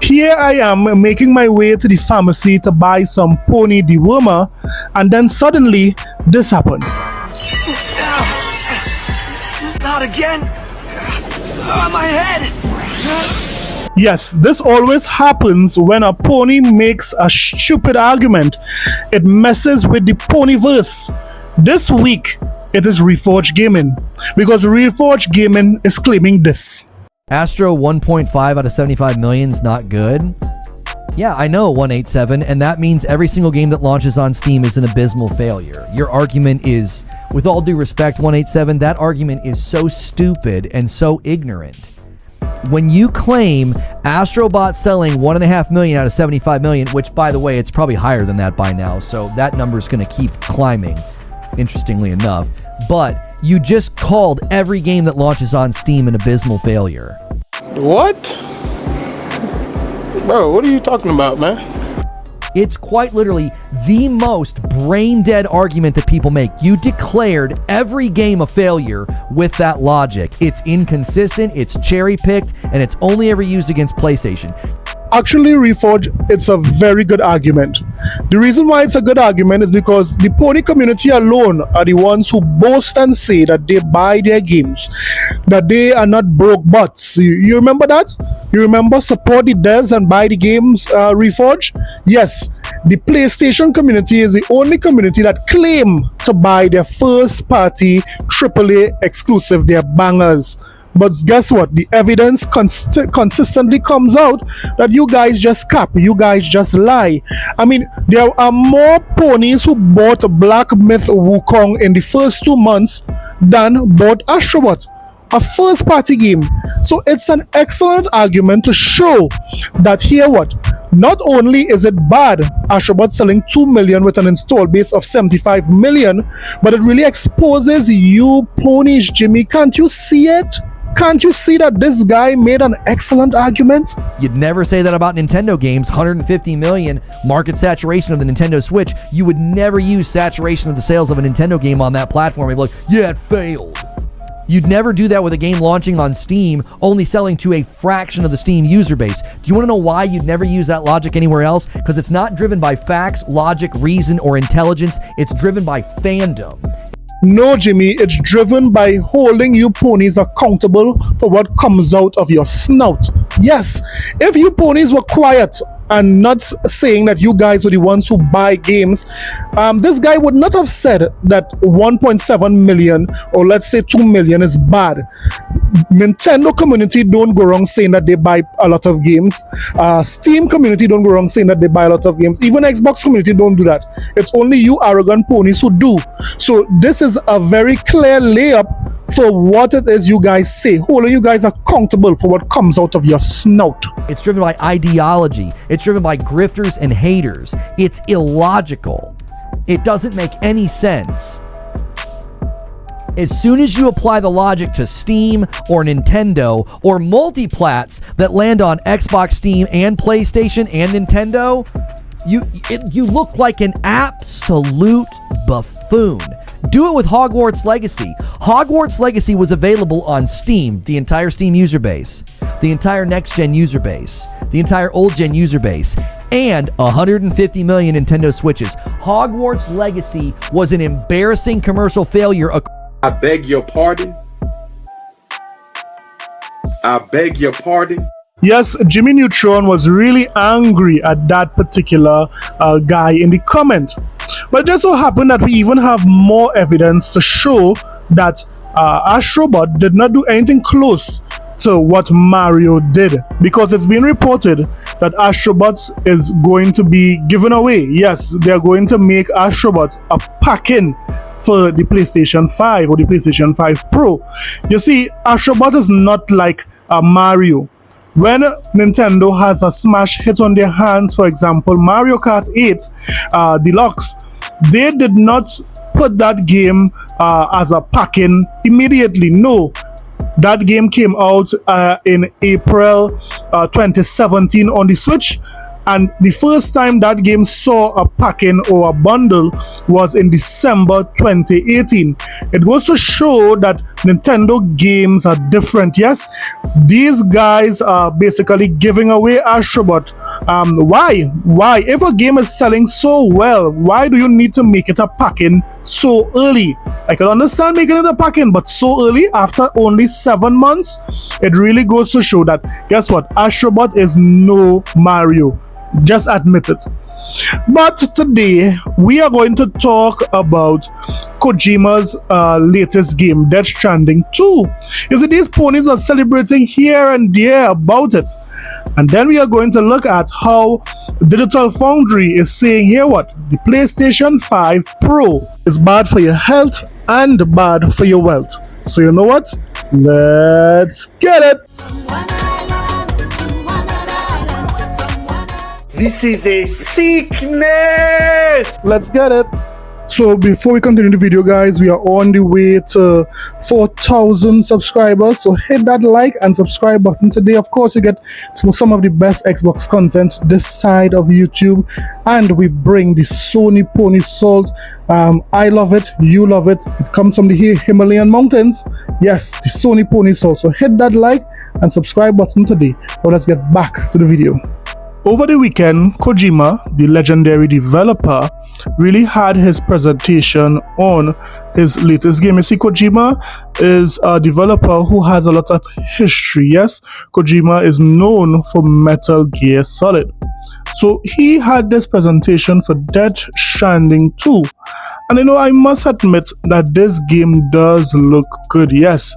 Here I am making my way to the pharmacy to buy some pony dewormer, and then suddenly this happened. Not again! My head! Yes, this always happens when a pony makes a stupid argument. It messes with the ponyverse. This week, it is Reforged Gaming, because Reforged Gaming is claiming this. Astro 1.5 out of 75 million is not good. Yeah, I know, 187, and that means every single game that launches on Steam is an abysmal failure. Your argument is, with all due respect, 187, that argument is so stupid and so ignorant. When you claim Astrobot selling 1.5 million out of 75 million, which, by the way, it's probably higher than that by now, so that number is going to keep climbing, interestingly enough, but you just called every game that launches on Steam an abysmal failure. What? Bro, what are you talking about, man? It's quite literally the most brain-dead argument that people make. You declared every game a failure with that logic. It's inconsistent, it's cherry-picked, and it's only ever used against PlayStation. Actually, Reforged, it's a very good argument. The reason why it's a good argument is because the pony community alone are the ones who boast and say that they buy their games, that they are not broke bots. You remember that? You remember support the devs and buy the games, Reforged? Yes, the PlayStation community is the only community that claim to buy their first party AAA exclusive, their bangers. But guess what? The evidence consistently comes out that you guys just cap, you guys just lie. I mean, there are more ponies who bought Black Myth Wukong in the first 2 months than bought Astrobot, a first party game. So it's an excellent argument to show that here what? Not only is it bad, Astrobot selling 2 million with an install base of 75 million, but it really exposes you ponies, Jimmy. Can't you see it? Can't you see that this guy made an excellent argument? You'd never say that about Nintendo games. 150 million market saturation of the Nintendo Switch. You would never use saturation of the sales of a Nintendo game on that platform. You'd be like, yeah, it failed. You'd never do that with a game launching on Steam, only selling to a fraction of the Steam user base. Do you want to know why you'd never use that logic anywhere else? Because it's not driven by facts, logic, reason, or intelligence. It's driven by fandom. No, Jimmy, it's driven by holding you ponies accountable for what comes out of your snout. Yes, if you ponies were quiet and not saying that you guys were the ones who buy games, this guy would not have said that 1.7 million or let's say 2 million is bad. Nintendo community don't go wrong saying that they buy a lot of games. Steam community don't go wrong saying that they buy a lot of games. Even Xbox community don't do that. It's only you arrogant ponies who do. So this is a very clear layup for what it is you guys say, holding you guys accountable for what comes out of your snout. It's driven by ideology. It's driven by grifters and haters. It's illogical. It doesn't make any sense. As soon as you apply the logic to Steam or Nintendo or multiplats that land on Xbox, Steam, and PlayStation and Nintendo, you look like an absolute buffoon. Do it with Hogwarts Legacy. Hogwarts Legacy was available on Steam, the entire Steam user base, the entire next-gen user base, the entire old-gen user base, and 150 million Nintendo Switches. Hogwarts Legacy was an embarrassing commercial failure. I beg your pardon. I beg your pardon. Yes, Jimmy Neutron was really angry at that particular guy in the comment. But it just so happened that we even have more evidence to show that Astrobot did not do anything close to what Mario did, because it's been reported that Astrobot is going to be given away. Yes, they are going to make Astrobot a pack-in for the PlayStation 5 or the PlayStation 5 Pro. You see, Astrobot is not like Mario. When Nintendo has a smash hit on their hands, for example, Mario Kart 8 Deluxe, they did not put that game as a pack-in immediately. No, that game came out in April 2017 on the Switch. And the first time that game saw a packing or a bundle was in December 2018. It goes to show that Nintendo games are different. Yes, these guys are basically giving away Astrobot. Why? If a game is selling so well, why do you need to make it a packing so early? I can understand making it a packing, but so early after only 7 months, it really goes to show that, guess what? Astrobot is no Mario. Just admit it. But today we are going to talk about Kojima's latest game, Death Stranding 2. You see, these ponies are celebrating here and there about it. And then we are going to look at how Digital Foundry is saying here what? The PlayStation 5 Pro is bad for your health and bad for your wealth. So you know what? Let's get it! This is a sickness! Let's get it! So before we continue the video, guys, we are on the way to 4,000 subscribers. So hit that like and subscribe button today. Of course, you get some of the best Xbox content this side of YouTube. And we bring the Sony Pony Salt. I love it. You love it. It comes from the Himalayan mountains. Yes, the Sony Pony Salt. So hit that like and subscribe button today. Now let's get back to the video. Over the weekend, Kojima, the legendary developer, really had his presentation on his latest game. You see, Kojima is a developer who has a lot of history. Yes, Kojima is known for Metal Gear Solid. So he had this presentation for Death Stranding 2. And I must admit that this game does look good. Yes,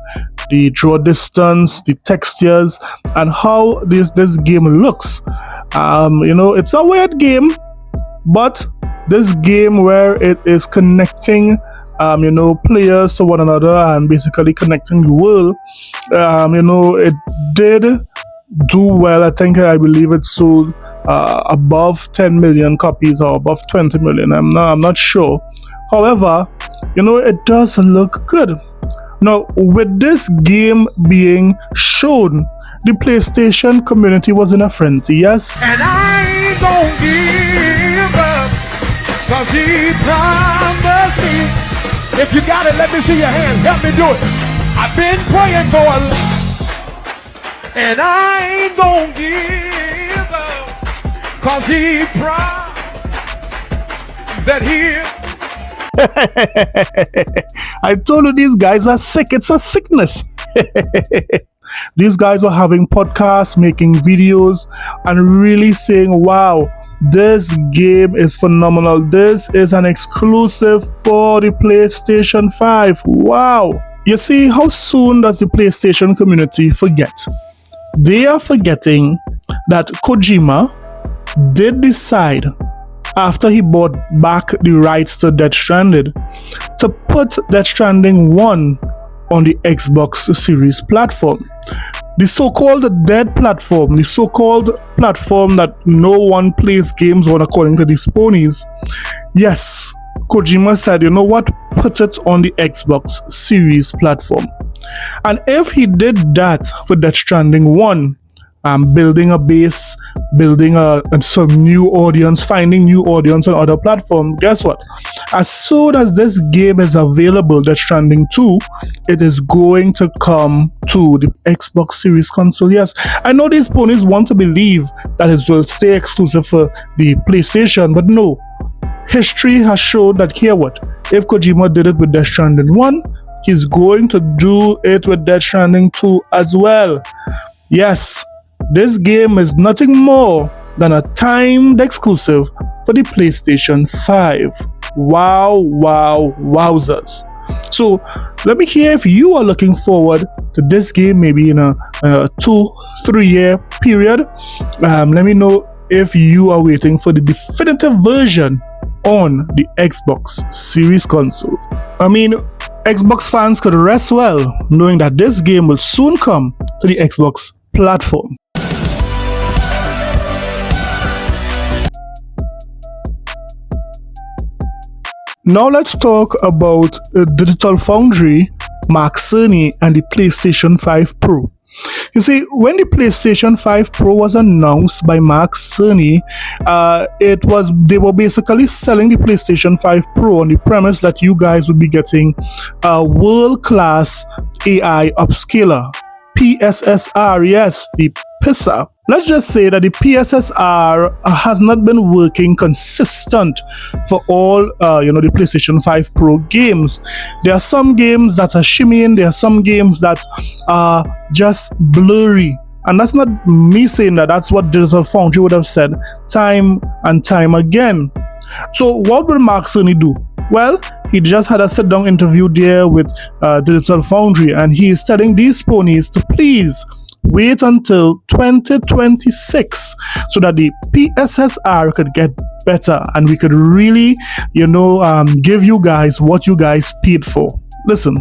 the draw distance, the textures, and how this game looks. It's a weird game, but this game where it is connecting players to one another and basically connecting the world, it did do well. I believe it sold above 10 million copies or above 20 million. I'm not sure. However, it does look good. Now, with this game being shown, the PlayStation community was in a frenzy, yes? And I ain't gonna give up, 'cause he promised me. If you got it, let me see your hand. Help me do it. I've been praying for a lot, and I ain't gonna give up, 'cause he promised that he'll. I told you these guys are sick. It's a sickness. These guys were having podcasts, making videos, and really saying, wow, this game is phenomenal. This is an exclusive for the PlayStation 5. Wow. You see, how soon does the PlayStation community forget? They are forgetting that Kojima did decide, after he bought back the rights to Death Stranding, to put Death Stranding 1 on the Xbox Series platform. The so-called dead platform, the so-called platform that no one plays games on according to these ponies. Yes, Kojima said, you know what, put it on the Xbox Series platform. And if he did that for Death Stranding 1, building a base, building some new audience, finding new audience on other platforms, guess what? As soon as this game is available, Death Stranding 2, it is going to come to the Xbox Series console. Yes, I know these ponies want to believe that it will stay exclusive for the PlayStation, but no. History has shown that here what? If Kojima did it with Death Stranding 1, he's going to do it with Death Stranding 2 as well. Yes, this game is nothing more than a timed exclusive for the PlayStation 5. Wow, wowzers. So let me hear if you are looking forward to this game maybe in a 2-3 year period. Let me know if you are waiting for the definitive version on the Xbox Series console. I mean, Xbox fans could rest well knowing that this game will soon come to the Xbox platform. Now let's talk about Digital Foundry, Mark Cerny, and the PlayStation 5 Pro. You see, when the PlayStation 5 Pro was announced by Mark Cerny, they were basically selling the PlayStation 5 Pro on the premise that you guys would be getting a world-class AI upscaler. PSSR, yes, the pisser. Let's just say that the PSSR has not been working consistent for all, the PlayStation 5 Pro games. There are some games that are shimmying, there are some games that are just blurry. And that's not me saying that, that's what Digital Foundry would have said time and time again. So what will Mark Cerny do? Well, he just had a sit-down interview there with Digital Foundry, and he is telling these ponies to please wait until 2026 so that the PSSR could get better and we could really, give you guys what you guys paid for. Listen.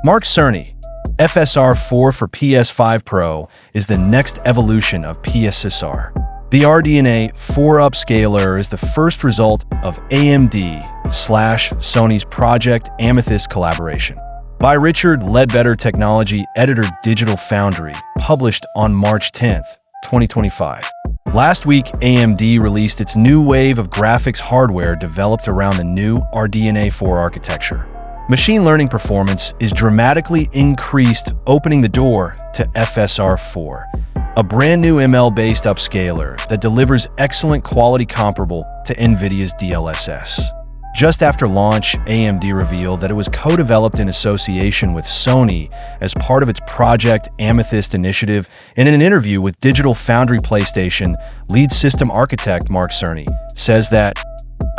Mark Cerny, FSR4 for PS5 Pro is the next evolution of PSSR. The RDNA 4 upscaler is the first result of AMD/Sony's Project Amethyst collaboration. By Richard Ledbetter Technology Editor Digital Foundry, published on March 10th, 2025. Last week, AMD released its new wave of graphics hardware developed around the new RDNA 4 architecture. Machine learning performance is dramatically increased, opening the door to FSR4, a brand new ML-based upscaler that delivers excellent quality comparable to NVIDIA's DLSS. Just after launch, AMD revealed that it was co-developed in association with Sony as part of its Project Amethyst initiative. In an interview with Digital Foundry PlayStation, lead system architect Mark Cerny says that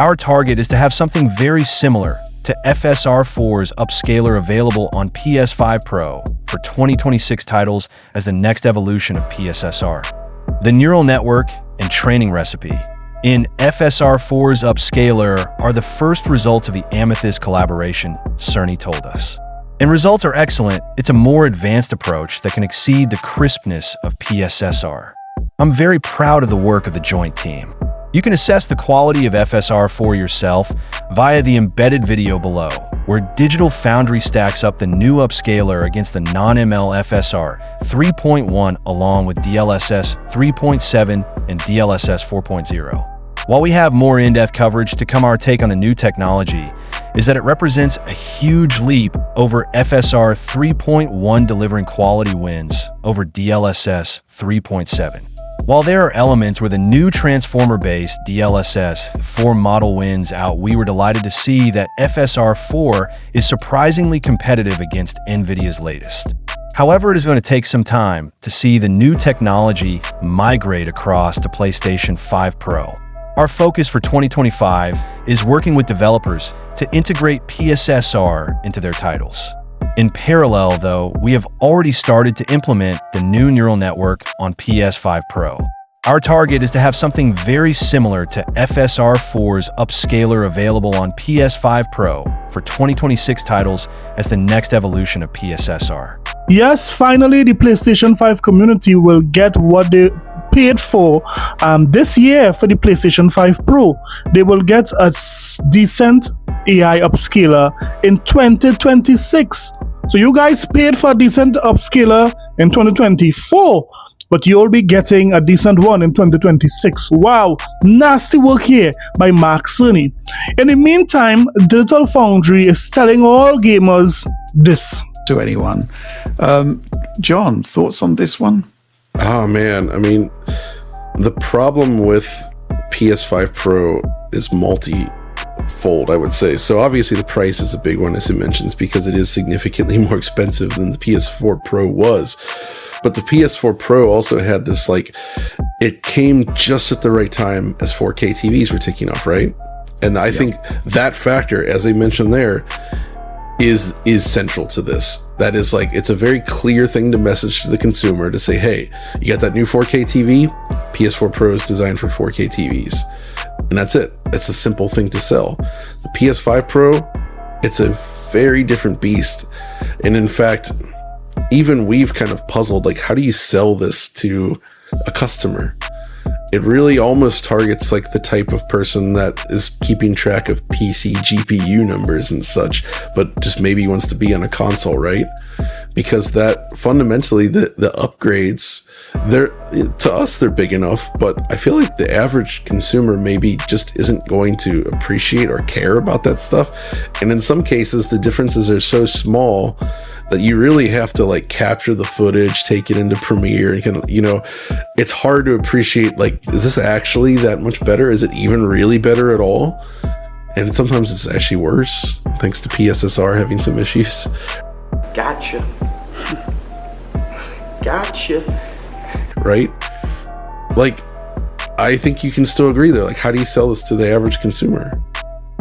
our target is to have something very similar to FSR4's upscaler available on PS5 Pro for 2026 titles as the next evolution of PSSR. The neural network and training recipe in FSR4's upscaler are the first results of the Amethyst collaboration, Cerny told us. And results are excellent. It's a more advanced approach that can exceed the crispness of PSSR. I'm very proud of the work of the joint team. You can assess the quality of FSR4 yourself via the embedded video below, where Digital Foundry stacks up the new upscaler against the non-ML FSR 3.1 along with DLSS 3.7 and DLSS 4.0. While we have more in-depth coverage to come, our take on the new technology is that it represents a huge leap over FSR 3.1, delivering quality wins over DLSS 3.7. While there are elements where the new transformer-based DLSS 4 model wins out, we were delighted to see that FSR 4 is surprisingly competitive against NVIDIA's latest. However, it is going to take some time to see the new technology migrate across to PlayStation 5 Pro. Our focus for 2025 is working with developers to integrate PSSR into their titles. In parallel, though, we have already started to implement the new neural network on PS5 Pro. Our target is to have something very similar to FSR4's upscaler available on PS5 Pro for 2026 titles as the next evolution of PSSR. Yes, finally, the PlayStation 5 community will get what they paid for this year for the PlayStation 5 Pro. They will get a decent AI upscaler in 2026. So you guys paid for a decent upscaler in 2024, but you'll be getting a decent one in 2026. Wow, nasty work here by Mark Cerny. In the meantime, Digital Foundry is telling all gamers this. To anyone. John, thoughts on this one? Oh man, I mean, the problem with PS5 Pro is multi-fold, I would say. So obviously the price is a big one, as it mentions, because it is significantly more expensive than the PS4 Pro was. But the PS4 Pro also had this, it came just at the right time as 4K TVs were taking off, right? And I think that factor, as I mentioned there, is central to this. That is it's a very clear thing to message to the consumer to say, hey, you got that new 4K TV? PS4 Pro is designed for 4K TVs. And that's it. It's a simple thing to sell. The PS5 Pro, it's a very different beast. And in fact, even we've kind of puzzled, how do you sell this to a customer? It really almost targets the type of person that is keeping track of PC GPU numbers and such, but just maybe wants to be on a console, right? because that fundamentally the upgrades, they're, to us they're big enough, but I feel like the average consumer maybe just isn't going to appreciate or care about that stuff. And in some cases the differences are so small that you really have to like capture the footage, take it into Premiere, and kind of, you know, it's hard to appreciate, like, is this actually that much better? Is it even really better at all? And sometimes it's actually worse, thanks to PSSR having some issues. Gotcha. Gotcha. Right? Like, I think you can still agree there. Like, how do you sell this to the average consumer?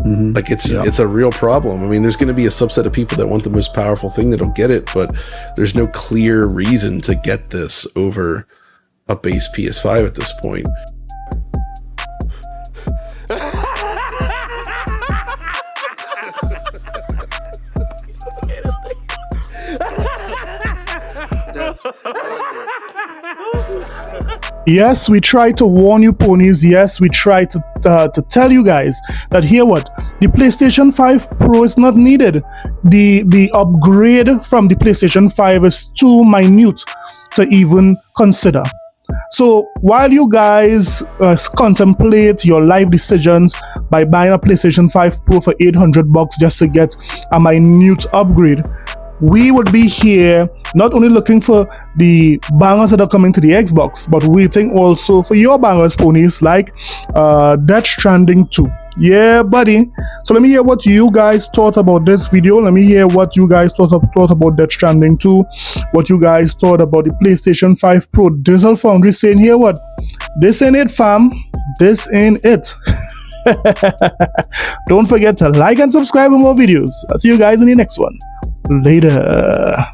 Like, it's a real problem. I mean, there's going to be a subset of people that want the most powerful thing that'll get it, but there's no clear reason to get this over a base PS5 at this point. Yes, we try to warn you, ponies. Yes, we try to tell you guys that here what the PlayStation 5 Pro is not needed. The upgrade from the PlayStation 5 is too minute to even consider. So while you guys contemplate your life decisions by buying a PlayStation 5 Pro for $800 just to get a minute upgrade, we would be here not only looking for the bangers that are coming to the Xbox, but waiting also for your bangers, ponies, like Death Stranding 2. Yeah, buddy. So let me hear what you guys thought about this video. Let me hear what you guys thought about Death Stranding 2. What you guys thought about the PlayStation 5 Pro. Digital Foundry saying here what? This ain't it, fam. This ain't it. Don't forget to like and subscribe for more videos. I'll see you guys in the next one. Later.